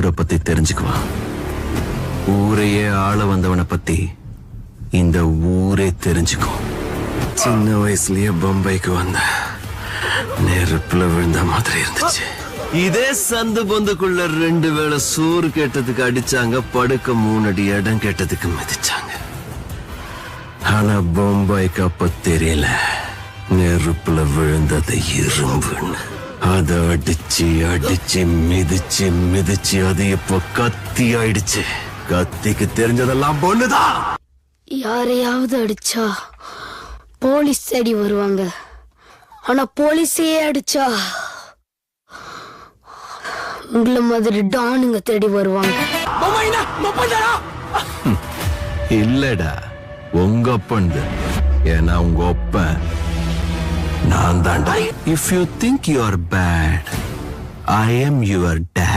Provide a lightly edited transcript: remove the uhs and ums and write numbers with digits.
ஊரை பத்தி தெரிஞ்சுக்குவான். ஊரையே ஆள வந்தவனை பத்தி இந்த ஊரே தெரிஞ்சுக்கும். சின்ன வயசுலயே பம்பாய்க்கு வந்த நெருப்புல விழுந்த மாதிரி இருந்துச்சு. இதே சந்து பொந்துக்குள்ள 2 வேளை சோறு கேட்டதுக்கு அடிச்சாங்க, படுக்க 3 அடி இடம் கேட்டதுக்கு மிதிச்சாங்க. ஆனா பம்பாய்க்கு அப்ப தெரியல நெருப்புல விழுந்தது இரும்புன்னு. அதை அடிச்சு அடிச்சு மிதிச்சு மிதிச்சு அது இப்ப கத்தி ஆயிடுச்சு. கத்திக்கு தெரிஞ்சதெல்லாம் பொண்ணுதான். யாரையாவது அடிச்சா போலீஸ் தேடி வருவாங்க. ஆனா போலீஸே அடிச்சா உங்களை மாதிரி டானுங்க தேடி வருவாங்க. இல்லடா, உங்க அப்பன். ஏன்னா உங்க அப்பன் நான் தான்டா. If you think you are bad, I am your dad.